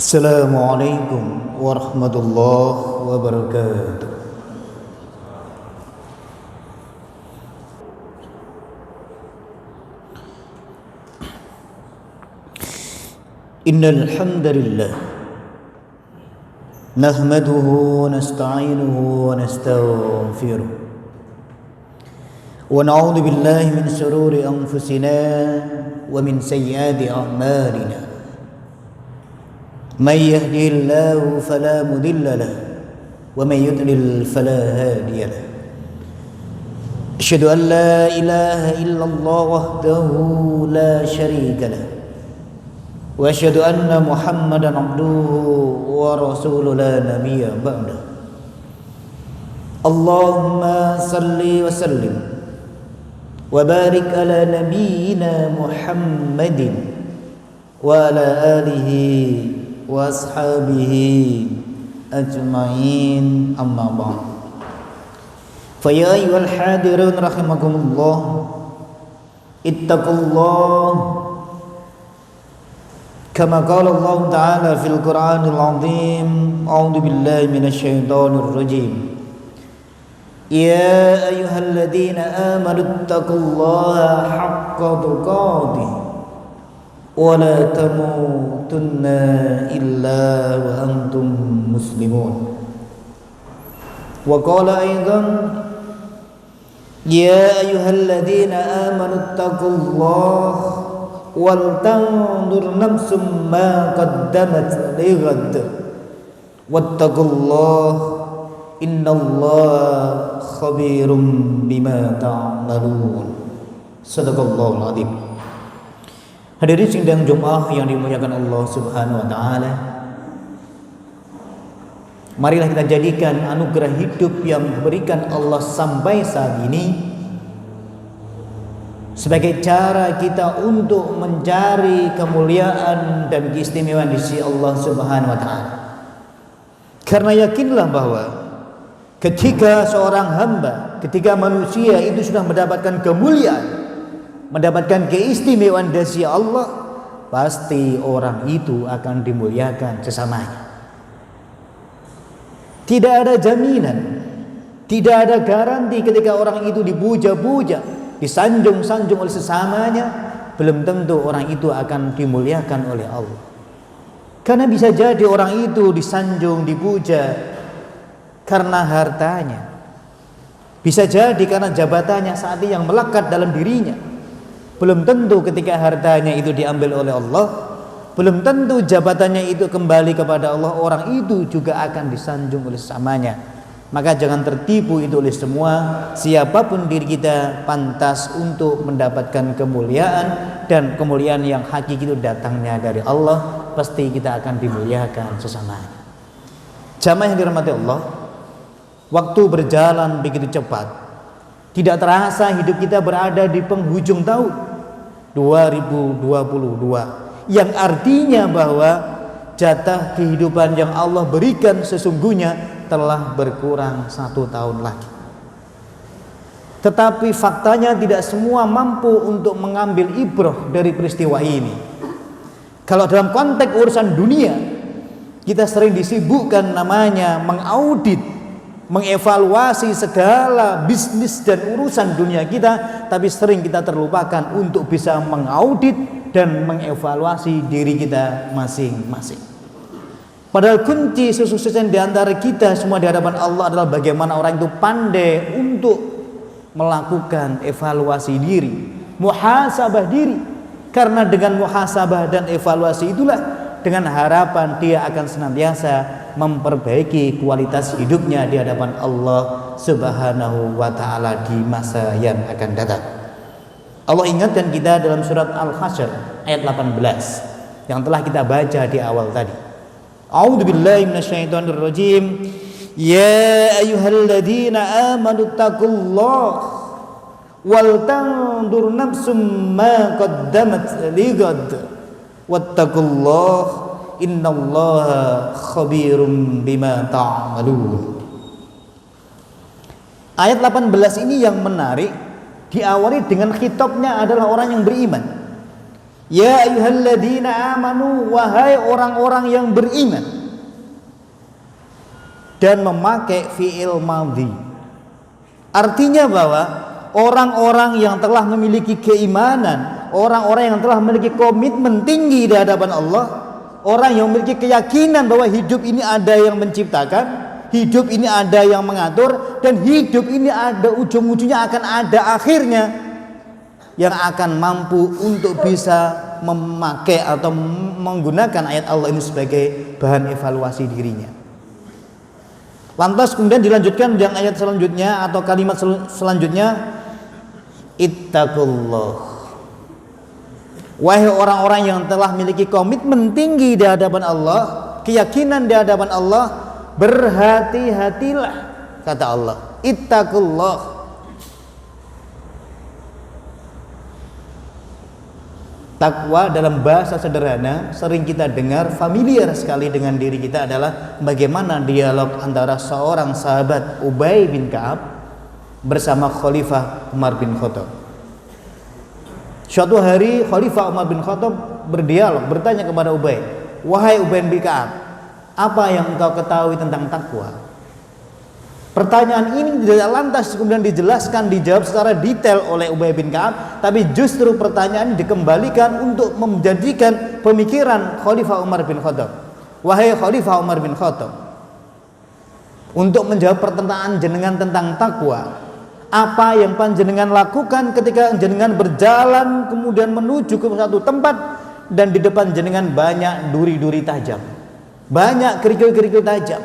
Assalamualaikum warahmatullahi wabarakatuh. Innal hamdalillah nahmaduhu wa nasta'inuhu wa nastaghfiruh wa na'udzu billahi min shururi anfusina wa min sayyiati a'malina. من يهده الله فلا مضل له ومن يضلل فلا هادي له. أشهد أن لا إله إلا الله وحده لا شريك له وأشهد أن محمدا عبده ورسوله لا نبي بعده. اللهم صل وسلم وبارك على نبينا محمد وعلى آله wa ashabihi ajma'in, amma ba'd. Fa ya ayyuhal hadirun rahimakumullah, ittaqullah kama qala Allah ta'ala fil Qur'anil 'azim. A'udzu billahi minasy syaithanir rajim. Ya ayyuhalladzina amanu ittaqullaha haqqa tuqatih wa la tamutunna illa wa antum muslimun. Wa qala aidan ya ayyuhalladzina amanu ittaqullaha wal tanzur nafsum ma qaddamat lighad wattaqullaha innallaha khabirum bima ta'malun. Sadaqallahul azim. Hadirin sidang Jumat yang dimuliakan Allah Subhanahu wa taala. Marilah kita jadikan anugerah hidup yang diberikan Allah sampai saat ini sebagai cara kita untuk mencari kemuliaan dan keistimewaan di sisi Allah Subhanahu wa taala. Karena yakinlah bahwa ketika seorang hamba, ketika manusia itu sudah mendapatkan kemuliaan, mendapatkan keistimewaan dari sisi Allah, pasti orang itu akan dimuliakan sesamanya. Tidak ada jaminan, tidak ada garansi ketika orang itu dipuja-puja, disanjung-sanjung oleh sesamanya, belum tentu orang itu akan dimuliakan oleh Allah. Karena bisa jadi orang itu disanjung, dipuja karena hartanya, bisa jadi karena jabatannya saat ini yang melekat dalam dirinya. Belum tentu ketika hartanya itu diambil oleh Allah, belum tentu jabatannya itu kembali kepada Allah, orang itu juga akan disanjung oleh sesamanya. Maka jangan tertipu itu oleh semua. Siapapun diri kita pantas untuk mendapatkan kemuliaan, dan kemuliaan yang hakiki itu datangnya dari Allah. Pasti kita akan dimuliakan sesamanya. Jamaah yang dirahmati Allah, waktu berjalan begitu cepat. Tidak terasa hidup kita berada di penghujung tahun 2022, yang artinya bahwa jatah kehidupan yang Allah berikan sesungguhnya telah berkurang 1 tahun lagi. Tetapi faktanya tidak semua mampu untuk mengambil ibrah dari peristiwa ini. Kalau dalam konteks urusan dunia, kita sering disibukkan namanya mengaudit, mengevaluasi segala bisnis dan urusan dunia kita, tapi sering kita terlupakan untuk bisa mengaudit dan mengevaluasi diri kita masing-masing. Padahal kunci kesuksesan di antara kita semua di hadapan Allah adalah bagaimana orang itu pandai untuk melakukan evaluasi diri, muhasabah diri. Karena dengan muhasabah dan evaluasi itulah dengan harapan dia akan senantiasa memperbaiki kualitas hidupnya di hadapan Allah Subhanahu wa taala di masa yang akan datang. Allah ingatkan kita dalam surat Al-Hasyr ayat 18 yang telah kita baca di awal tadi. A'udzubillahi minasyaitonir rajim. Ya ayyuhalladzina amanu taqullaha wal tanzur nafsum ma qaddamat lighad wattaqullaha innallaha khabirum bima ta'malun. Ayat 18 ini yang menarik, diawali dengan khitabnya adalah orang yang beriman. Ya ayyuhalladzina amanu, wahai orang-orang yang beriman. Dan memakai fi'il madhi. Artinya bahwa orang-orang yang telah memiliki keimanan, orang-orang yang telah memiliki komitmen tinggi di hadapan Allah, orang yang memiliki keyakinan bahwa hidup ini ada yang menciptakan, hidup ini ada yang mengatur, dan hidup ini ada ujung-ujungnya akan ada akhirnya, yang akan mampu untuk bisa memakai atau menggunakan ayat Allah ini sebagai bahan evaluasi dirinya. Lantas kemudian dilanjutkan dengan ayat selanjutnya atau kalimat selanjutnya, ittaqullah. Wahai orang-orang yang telah memiliki komitmen tinggi di hadapan Allah, keyakinan di hadapan Allah, berhati-hatilah, kata Allah. Ittaqullah. Takwa dalam bahasa sederhana sering kita dengar, familiar sekali dengan diri kita, adalah bagaimana dialog antara seorang sahabat Ubay bin Ka'ab bersama Khalifah Umar bin Khattab. Suatu hari Khalifah Umar bin Khattab berdialog, bertanya kepada Ubay, wahai Ubay bin Ka'ab, apa yang engkau ketahui tentang takwa? Pertanyaan ini tidak lantas kemudian dijelaskan, dijawab secara detail oleh Ubay bin Ka'ab, tapi justru pertanyaan ini dikembalikan untuk menjadikan pemikiran Khalifah Umar bin Khattab. Wahai Khalifah Umar bin Khattab, untuk menjawab pertanyaan jenengan tentang takwa, apa yang panjenengan lakukan ketika jenengan berjalan kemudian menuju ke satu tempat dan di depan jenengan banyak duri-duri tajam, banyak kerikil-kerikil tajam?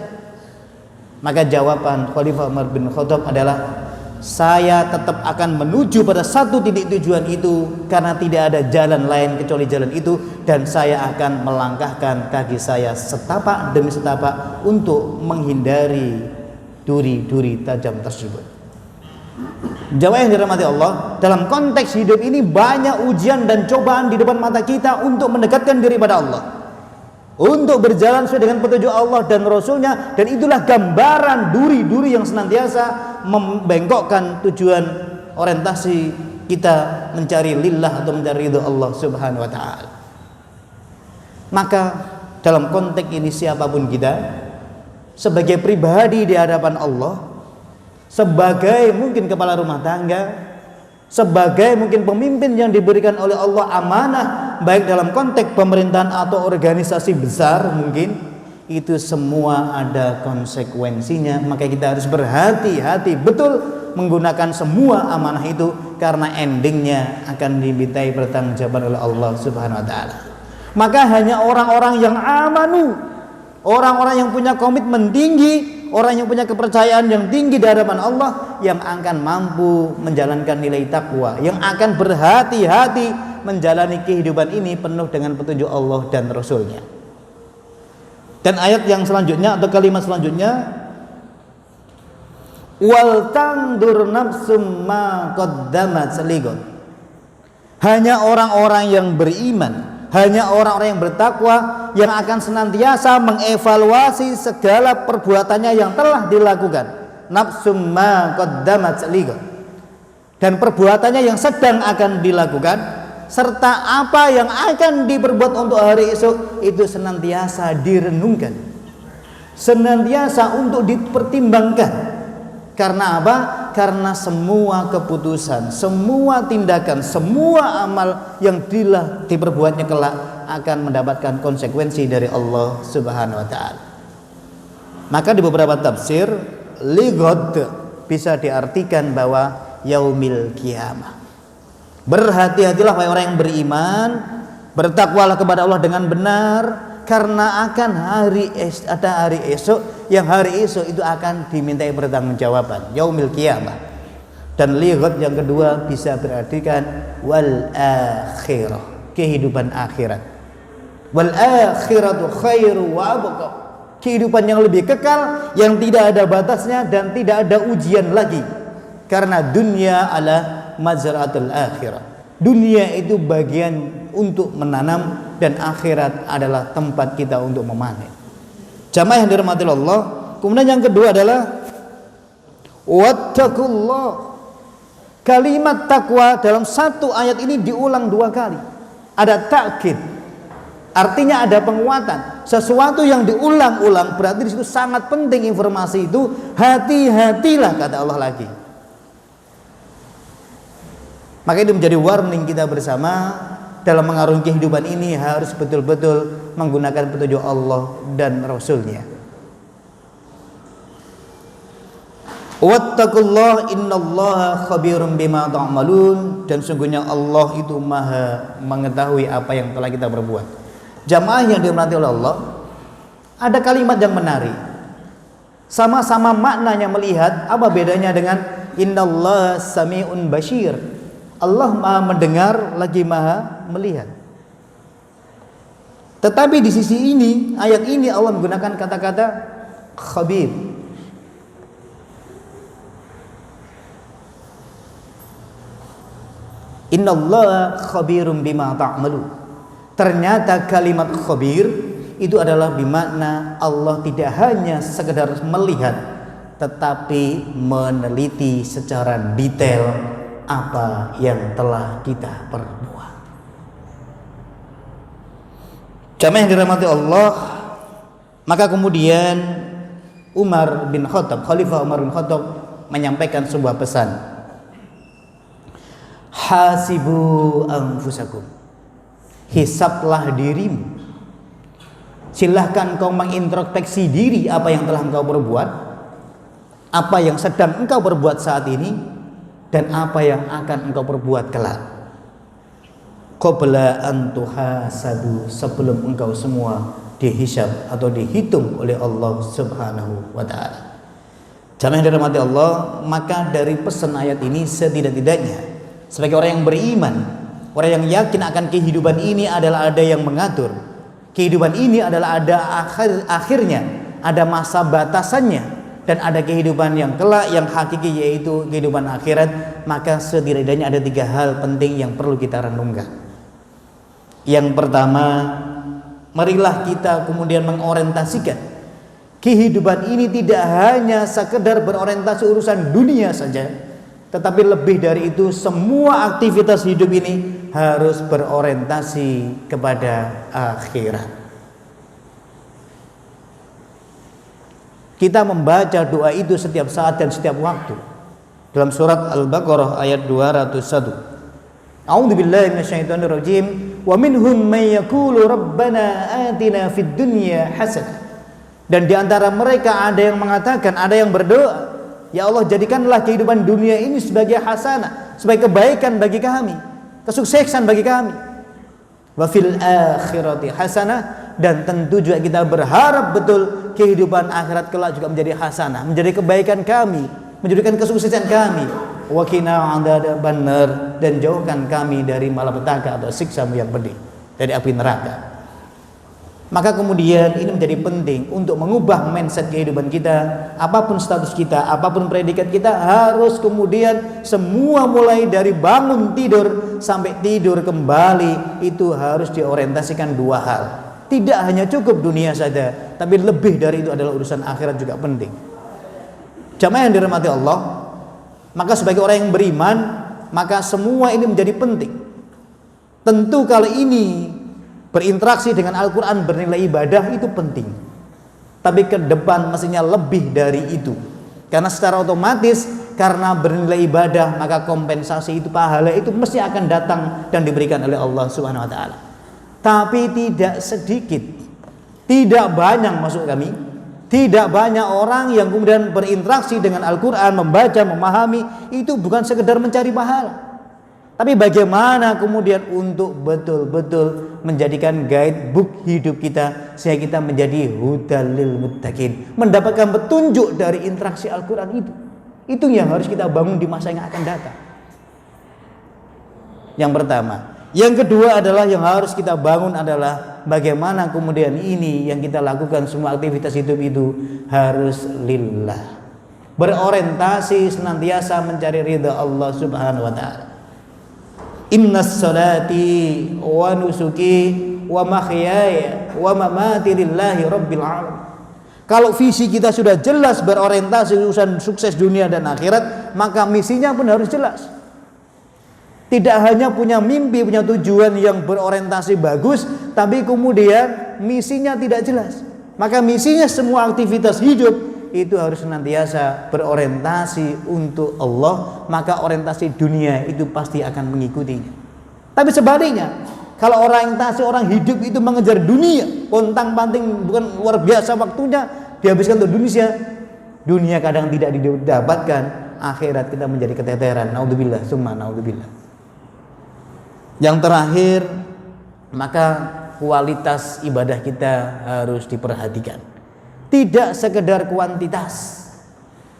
Maka jawaban Khalifah Umar bin Khattab adalah, saya tetap akan menuju pada satu titik tujuan itu karena tidak ada jalan lain kecuali jalan itu, dan saya akan melangkahkan kaki saya setapak demi setapak untuk menghindari duri-duri tajam tersebut. Jamaah yang dirahmati Allah, dalam konteks hidup ini banyak ujian dan cobaan di depan mata kita untuk mendekatkan diri pada Allah, untuk berjalan sesuai dengan petunjuk Allah dan Rasulnya, dan itulah gambaran duri-duri yang senantiasa membengkokkan tujuan orientasi kita mencari lillah atau mencari ridho Allah subhanahu wa ta'ala. Maka dalam konteks ini siapapun kita, sebagai pribadi di hadapan Allah, sebagai mungkin kepala rumah tangga, sebagai mungkin pemimpin yang diberikan oleh Allah amanah, baik dalam konteks pemerintahan atau organisasi besar, mungkin itu semua ada konsekuensinya. Maka kita harus berhati-hati betul menggunakan semua amanah itu, karena endingnya akan dimintai pertanggungjawaban oleh Allah subhanahu wa ta'ala. Maka hanya orang-orang yang amanu, orang-orang yang punya komitmen tinggi, orang yang punya kepercayaan yang tinggi di hadapan Allah, yang akan mampu menjalankan nilai takwa, yang akan berhati-hati menjalani kehidupan ini penuh dengan petunjuk Allah dan Rasulnya. Dan ayat yang selanjutnya atau kalimat selanjutnya, wal tandur nafsum ma qaddamat seligot. Hanya orang-orang yang beriman, hanya orang-orang yang bertakwa yang akan senantiasa mengevaluasi segala perbuatannya yang telah dilakukan. Nafsum ma qaddamat seligot. Dan perbuatannya yang sedang akan dilakukan, serta apa yang akan diperbuat untuk hari esok, itu senantiasa direnungkan, senantiasa untuk dipertimbangkan. Karena apa? Karena semua keputusan, semua tindakan, semua amal yang diperbuatnya kelak akan mendapatkan konsekuensi dari Allah subhanahu wa ta'ala. Maka di beberapa tafsir, lighad bisa diartikan bahwa yaumil kiamah. Berhati-hatilah wahai orang yang beriman, bertakwalah kepada Allah dengan benar, karena akan ada hari esok, yang hari esok itu akan dimintai pertanggungjawaban, yaumil qiyamah. Dan lighad yang kedua bisa berartikan wal akhirah, kehidupan akhirat. Wal akhiratu khairu wa abqa, kehidupan yang lebih kekal, yang tidak ada batasnya dan tidak ada ujian lagi. Karena dunia adalah mazra'atul akhirah. Dunia itu bagian untuk menanam, dan akhirat adalah tempat kita untuk memanen. Jamaah yang dirahmati Allah. Kemudian yang kedua adalah Wattaqullah. Kalimat takwa dalam satu ayat ini diulang 2 kali. Ada ta'kid, artinya ada penguatan. Sesuatu yang diulang-ulang berarti di situ sangat penting informasi itu. Hati-hatilah, kata Allah lagi. Maka itu menjadi warning kita bersama dalam mengarungi kehidupan ini, harus betul-betul menggunakan petunjuk Allah dan Rasulnya. Wattaqullah innallaha khabirum bima ta'malun. Dan sungguhnya Allah itu maha mengetahui apa yang telah kita berbuat. Jamaah yang dirahmati oleh Allah, ada kalimat yang menarik. Sama-sama maknanya melihat. Apa bedanya dengan innallaha sami'un basyir? Allah maha mendengar lagi maha melihat. Tetapi di sisi ini, ayat ini Allah menggunakan kata-kata khabir. Innallaha khabirum bima ta'malu. Ternyata kalimat khabir itu adalah bermakna Allah tidak hanya sekedar melihat, tetapi meneliti secara detail apa yang telah kita perbuat. Jamaah yang dirahmati Allah, maka kemudian Umar bin Khattab, Khalifah Umar bin Khattab menyampaikan sebuah pesan. Hasibu anfusakum. Hisablah dirimu. Silahkan kau mengintrospeksi diri apa yang telah engkau perbuat, apa yang sedang engkau perbuat saat ini, dan apa yang akan engkau perbuat kelak. Qabla an tuhasabu, sebelum engkau semua dihisab atau dihitung oleh Allah Subhanahu wa taala. Jamaah yang dirahmati Allah, maka dari pesan ayat ini setidak-tidaknya sebagai orang yang beriman, orang yang yakin akan kehidupan ini adalah ada yang mengatur. Kehidupan ini adalah ada akhirnya, ada masa batasannya, dan ada kehidupan yang kelak yang hakiki, yaitu kehidupan akhirat. Maka setidaknya ada 3 hal penting yang perlu kita renungkan. Yang pertama, marilah kita kemudian mengorientasikan kehidupan ini tidak hanya sekedar berorientasi urusan dunia saja, tetapi lebih dari itu semua aktivitas hidup ini harus berorientasi kepada akhirat. Kita membaca doa itu setiap saat dan setiap waktu. Dalam surat Al-Baqarah ayat 201. A'udzubillahi minasyaitonirrajim. Wa minhum may yaqulu rabbana atina fid dunya hasanah. Dan di antara mereka ada yang mengatakan, ada yang berdoa, ya Allah, jadikanlah kehidupan dunia ini sebagai hasanah, sebagai kebaikan bagi kami, kesuksesan bagi kami. Wa fil akhirati hasanah, dan tentu juga kita berharap betul kehidupan akhirat kelak juga menjadi hasanah, menjadi kebaikan kami, menjadikan kesuksesan kami. Wa qina adzabannar, dan jauhkan kami dari malapetaka atau siksa yang pedih, dari api neraka. Maka kemudian ini menjadi penting untuk mengubah mindset kehidupan kita. Apapun status kita, apapun predikat kita, harus kemudian semua mulai dari bangun tidur sampai tidur kembali itu harus diorientasikan 2 hal. Tidak hanya cukup dunia saja, tapi lebih dari itu adalah urusan akhirat juga penting. Jamaah yang dirahmati Allah, maka sebagai orang yang beriman, maka semua ini menjadi penting. Tentu kalau ini berinteraksi dengan Al-Quran, bernilai ibadah, itu penting. Tapi ke depan mestinya lebih dari itu. Karena secara otomatis, karena bernilai ibadah, maka kompensasi itu, pahala itu mesti akan datang dan diberikan oleh Allah Subhanahu wa taala. Tapi tidak sedikit, tidak banyak maksud kami, tidak banyak orang yang kemudian berinteraksi dengan Al-Quran, membaca, memahami, itu bukan sekedar mencari pahala. Tapi bagaimana kemudian untuk betul-betul menjadikan guidebook hidup kita, sehingga kita menjadi hudal lil muttaqin, mendapatkan petunjuk dari interaksi Al-Quran itu. Itu yang harus kita bangun di masa yang akan datang. Yang pertama. Yang kedua adalah yang harus kita bangun adalah bagaimana kemudian ini yang kita lakukan, semua aktivitas hidup itu harus lillah, berorientasi senantiasa mencari ridha Allah Subhanahu wa taala. Innas salati wa nusuki wa mahyaya wa mamati lillahi rabbil alamin. Kalau visi kita sudah jelas berorientasi urusan sukses dunia dan akhirat, maka misinya pun harus jelas. Tidak hanya punya mimpi, punya tujuan yang berorientasi bagus, tapi kemudian misinya tidak jelas. Maka misinya semua aktivitas hidup itu harus senantiasa berorientasi untuk Allah, maka orientasi dunia itu pasti akan mengikutinya. Tapi sebaliknya, kalau orientasi orang hidup itu mengejar dunia, pontang-panting, bukan luar biasa waktunya dihabiskan untuk dunia kadang tidak didapatkan, akhirat kita menjadi keteteran. Naudzubillah, summa naudzubillah. Yang terakhir, maka kualitas ibadah kita harus diperhatikan. Tidak sekedar kuantitas.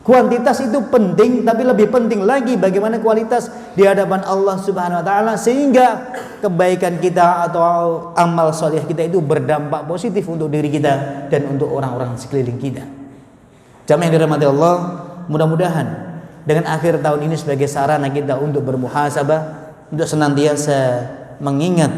Kuantitas itu penting, tapi lebih penting lagi bagaimana kualitas di hadapan Allah Subhanahu wa taala, sehingga kebaikan kita atau amal soleh kita itu berdampak positif untuk diri kita dan untuk orang-orang sekeliling kita. Jamaah yang dirahmati Allah, mudah-mudahan dengan akhir tahun ini sebagai sarana kita untuk bermuhasabah, untuk senantiasa mengingat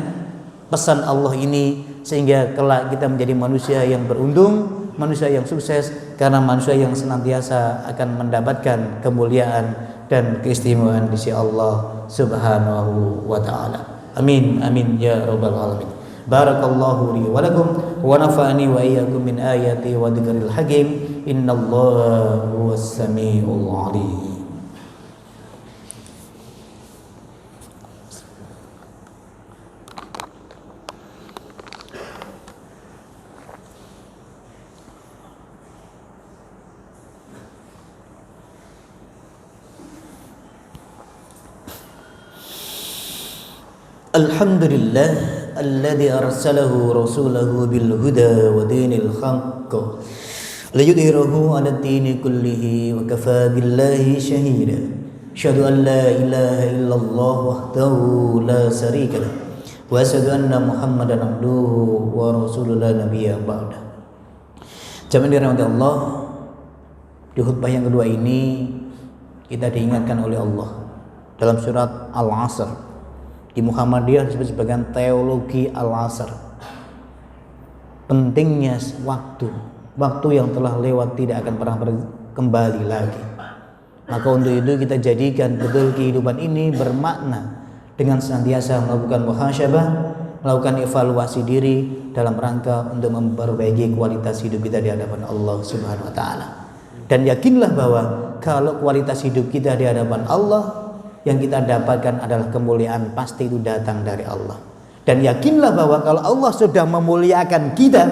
pesan Allah ini, sehingga kelak kita menjadi manusia yang beruntung, manusia yang sukses, karena manusia yang senantiasa akan mendapatkan kemuliaan dan keistimewaan di sisi Allah Subhanahu wa taala. Amin amin ya rabbal alamin. Barakallahu li wa lakum wa nafa'ani wa iyyakum min ayati wa dzikril hakim. Innallaha huwas samiul alim. Alhamdulillah alladzi arsalahu rasulahu bil huda wa dinil haqq liyudhhirahu 'ala ad-dini kullihi wa kafaa billahi shahida. Asyhadu an la ilaha illallah wahdahu la syarika lah wa asyhadu anna Muhammadan abduhu wa rasuluhu la nabiyya ba'da. Jamaah dirahmati Allah, di khutbah yang kedua ini kita diingatkan oleh Allah dalam surat Al-Asr. Di Muhammadiyah disebut sebagai teologi Al-Asr. Pentingnya waktu yang telah lewat tidak akan pernah kembali lagi. Maka untuk itu kita jadikan betul kehidupan ini bermakna dengan senantiasa melakukan muhasabah, melakukan evaluasi diri dalam rangka untuk memperbaiki kualitas hidup kita di hadapan Allah Subhanahu wa taala. Dan yakinlah bahwa kalau kualitas hidup kita di hadapan Allah, yang kita dapatkan adalah kemuliaan, pasti itu datang dari Allah. Dan yakinlah bahwa kalau Allah sudah memuliakan kita,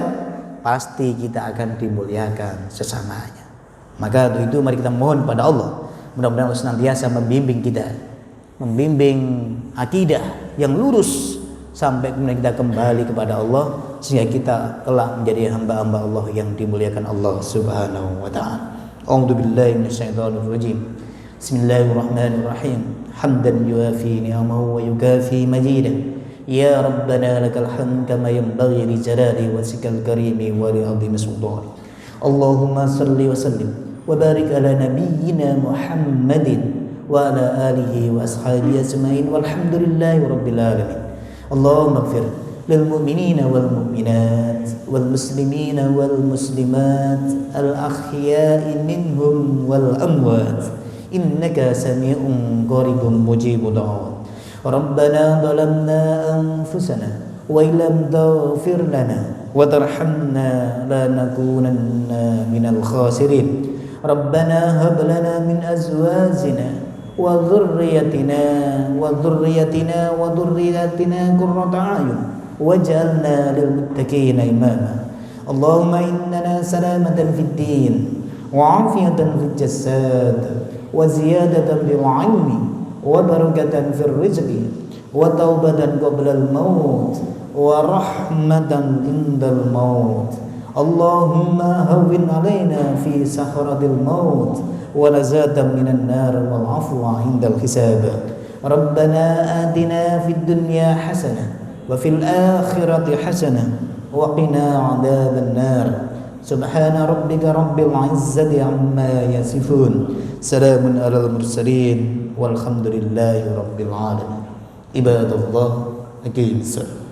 pasti kita akan dimuliakan sesamanya. Maka untuk itu mari kita mohon pada Allah, mudah-mudahan Allah senantiasa membimbing kita, membimbing akidah yang lurus sampai kemudian kita kembali kepada Allah, sehingga kita kelak menjadi hamba-hamba Allah yang dimuliakan Allah Subhanahu wa taala. A'udzubillahi minasyaitonir rajim. Bismillahirrahmanirrahim. Hamdan yuafi ni'amahu wa yukafi majidah. Ya Rabbana lakal hamd kama yanbaghi li jalali wajhikal karimi wa li 'azimi sultani. Allahumma salli wa sallim wa barik ala nabiyyina Muhammadin wa ala alihi wa ashabihi ajma'in walhamdulillahi rabbil alamin. Allahumma ighfir lil mu'minina wal mu'minat wal muslimina wal muslimat al ahya'i minhum wal amwat. Innaka sami'un qaribun mujibud da'awat. Rabbana zalamna anfusana wa illam taghfir lana wa tarhamna lanakunanna minal khasirin. Rabbana hab lana min azwajina wa dhurriyyatina qurrata a'yun waj'alna lil muttaqina imama. Allahumma innana salamatan fid din wa 'afiyatan fil jasad wa ziyadatan bil 'ilmi wa barakatan fir rizqi wa taubatan qabla al maut wa rahmatan indal maut. Allahumma hawwin 'alaina fi sakhratil maut wa lazatan minan nar wal 'afwa 'indal hisab. Rabbana atina fid dunya hasanah wa fil akhirati hasanah wa qina 'adzaban nar. Subhana rabbika rabbil izzati amma yasifun. Salamun alal mursalin walhamdulillahi rabbil alamin. Ibadallah, aqim salat.